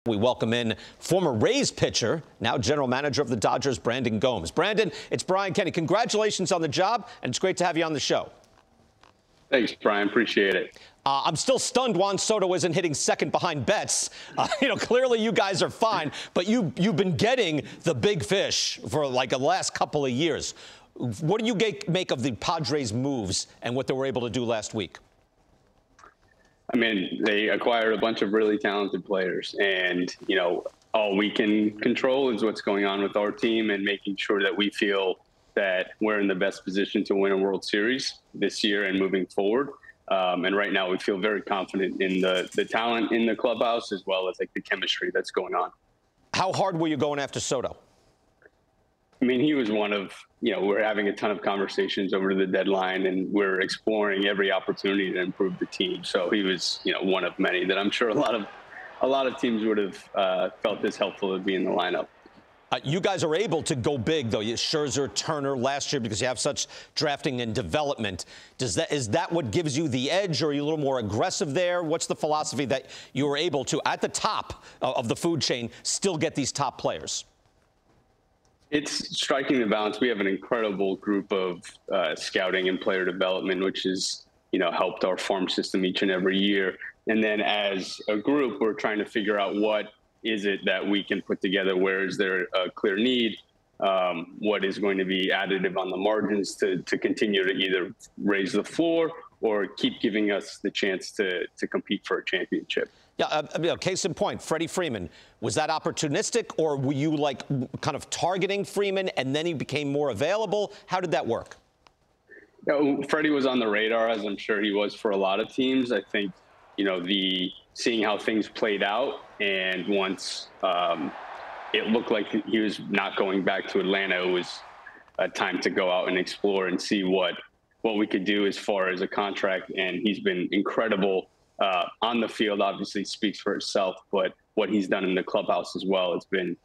We welcome in former Rays pitcher, now general manager of the Dodgers, Brandon Gomes. Brandon, it's Brian Kenny. Congratulations on the job, and it's great to have you on the show. Thanks, Brian. Appreciate it. I'm still stunned Juan Soto isn't hitting second behind Betts. Clearly you guys are fine, but you've been getting the big fish for like the last couple of years. What do you make of the Padres' moves and what they were able to do last week? I mean, they acquired a bunch of really talented players, and, all we can control is what's going on with our team and making sure that we feel that we're in the best position to win a World Series this year and moving forward. And right now we feel very confident in the talent in the clubhouse as well as the chemistry that's going on. How hard were you going after Soto? I mean, he was one of, we're having a ton of conversations over the deadline, and we're exploring every opportunity to improve the team. So he was, one of many that I'm sure a lot of teams would have felt this helpful to be in the lineup. You guys are able to go big, though. Scherzer, Turner last year, because you have such drafting and development. Is that what gives you the edge, or are you a little more aggressive there? What's the philosophy that you were able to, at the top of the food chain, still get these top players? It's striking the balance. We have an incredible group of scouting and player development, which has, helped our farm system each and every year. And then as a group, we're trying to figure out what is it that we can put together? Where is there a clear need? What is going to be additive on the margins to continue to either raise the floor or keep giving us the chance to compete for a championship? Yeah, case in point, Freddie Freeman, was that opportunistic, or were you kind of targeting Freeman and then he became more available? How did that work? Freddie was on the radar, as I'm sure he was for a lot of teams. I think, seeing how things played out, and once it looked like he was not going back to Atlanta, it was time to go out and explore and see what we could do as far as a contract. And he's been incredible on the field. Obviously speaks for itself, but what he's done in the clubhouse as well has been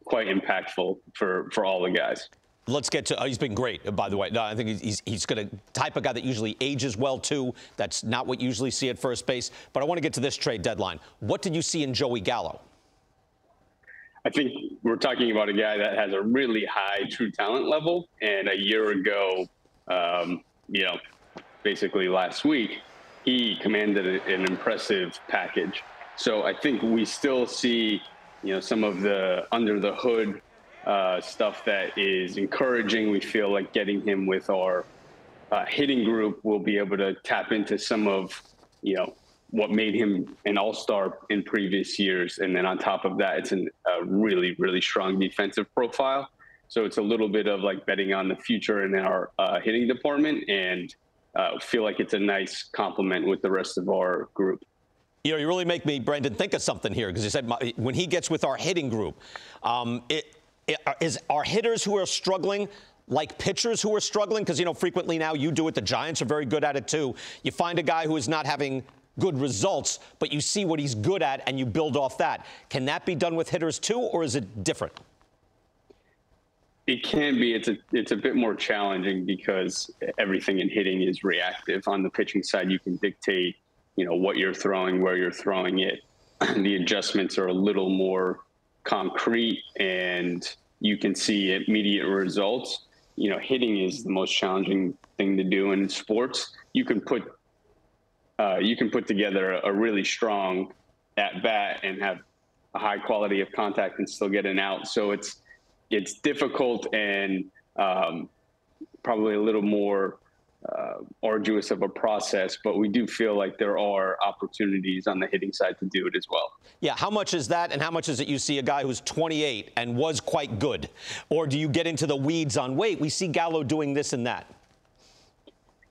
quite impactful for all the guys. Let's get to, he's been great, by the way. No, I think he's going to type of guy that usually ages well, too. That's not what you usually see at first base. But I want to get to this trade deadline. What did you see in Joey Gallo? I think we're talking about a guy that has a really high true talent level. And a year ago, basically last week, he commanded an impressive package. So I think we still see, some of the under the hood stuff that is encouraging. We feel like getting him with our hitting group, we'll be able to tap into some of, what made him an all-star in previous years. And then on top of that, it's a really, really strong defensive profile. So it's a little bit of betting on the future in our hitting department, and feel like it's a nice complement with the rest of our group. You really make me, Brandon, think of something here, because you said when he gets with our hitting group, are hitters who are struggling like pitchers who are struggling? Because, frequently now you do it. The Giants are very good at it, too. You find a guy who is not having good results, but you see what he's good at and you build off that. Can that be done with hitters, too, or is it different? It can be. It's a bit more challenging because everything in hitting is reactive. On the pitching side, you can dictate, what you're throwing, where you're throwing it. The adjustments are a little more concrete, and you can see immediate results. Hitting is the most challenging thing to do in sports. You can put together a really strong at bat and have a high quality of contact and still get an out. So it's difficult and probably a little more arduous of a process, but we do feel like there are opportunities on the hitting side to do it as well. Yeah, how much is that, and how much is it you see a guy who's 28 and was quite good? Or do you get into the weeds on, wait, we see Gallo doing this and that?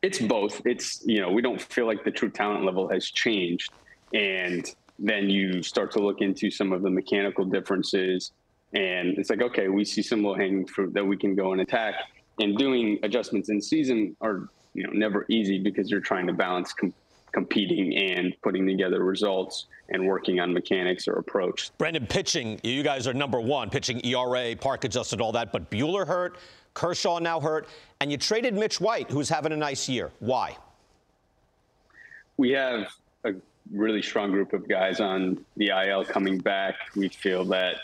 It's both. It's, we don't feel like the true talent level has changed. And then you start to look into some of the mechanical differences, and it's like, okay, we see some low-hanging fruit that we can go and attack. And doing adjustments in season are, never easy, because you're trying to balance competing and putting together results and working on mechanics or approach. Brandon, pitching, you guys are number one, pitching ERA, park adjusted, all that, but Buehler hurt, Kershaw now hurt, and you traded Mitch White, who's having a nice year. Why? We have a really strong group of guys on the IL coming back. We feel that,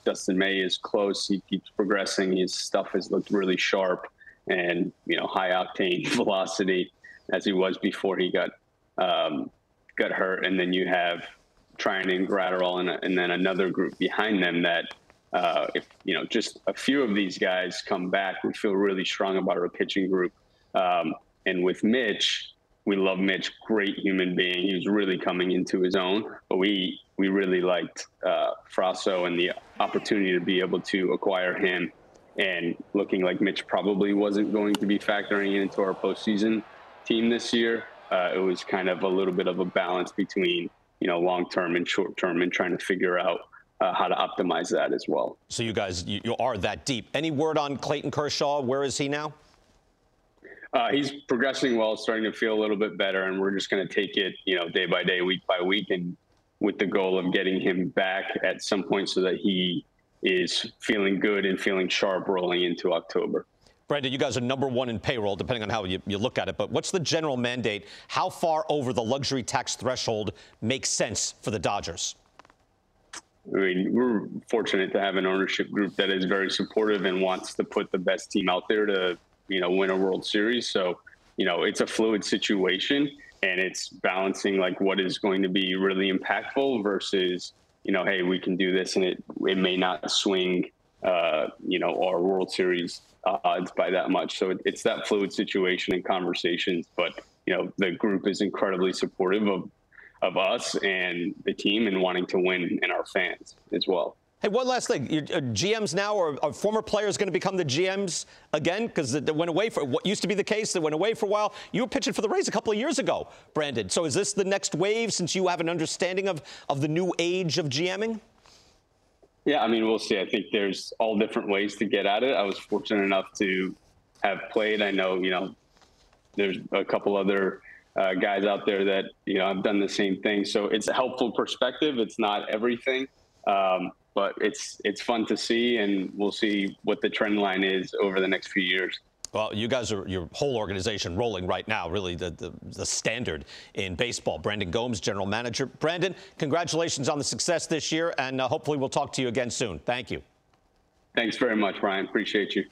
Dustin May is close. He keeps progressing. His stuff has looked really sharp and, high octane velocity as he was before he got hurt. And then you have Tryon and Gratterall and then another group behind them that, if, just a few of these guys come back, we feel really strong about our pitching group. And with Mitch, we love Mitch, great human being. He was really coming into his own, but we really liked Frasso and the opportunity to be able to acquire him, and looking like Mitch probably wasn't going to be factoring into our postseason team this year. It was kind of a little bit of a balance between, long-term and short-term, and trying to figure out how to optimize that as well. So you guys, you are that deep. Any word on Clayton Kershaw? Where is he now? He's progressing well, starting to feel a little bit better, and we're just going to take it, day by day, week by week, and with the goal of getting him back at some point so that he is feeling good and feeling sharp rolling into October. Brandon, you guys are #1 in payroll, depending on how you look at it, but what's the general mandate? How far over the luxury tax threshold makes sense for the Dodgers? I mean, we're fortunate to have an ownership group that is very supportive and wants to put the best team out there to win a World Series. So, it's a fluid situation, and it's balancing like what is going to be really impactful versus, hey, we can do this and it may not swing, our World Series odds by that much. So it's that fluid situation and conversations, but, the group is incredibly supportive of us and the team and wanting to win, and our fans as well. Hey, one last thing. GMs now, or are former players going to become the GMs again? Because it went away for what used to be the case. That went away for a while. You were pitching for the Rays a couple of years ago, Brandon. So is this the next wave, since you have an understanding of the new age of GMing? Yeah, I mean, we'll see. I think there's all different ways to get at it. I was fortunate enough to have played. I know, there's a couple other guys out there that, have done the same thing. So it's a helpful perspective. It's not everything. But it's fun to see, and we'll see what the trend line is over the next few years. Well, you guys are, your whole organization rolling right now, really the standard in baseball. Brandon Gomes, general manager. Brandon, congratulations on the success this year, and hopefully we'll talk to you again soon. Thank you. Thanks very much, Ryan. Appreciate you.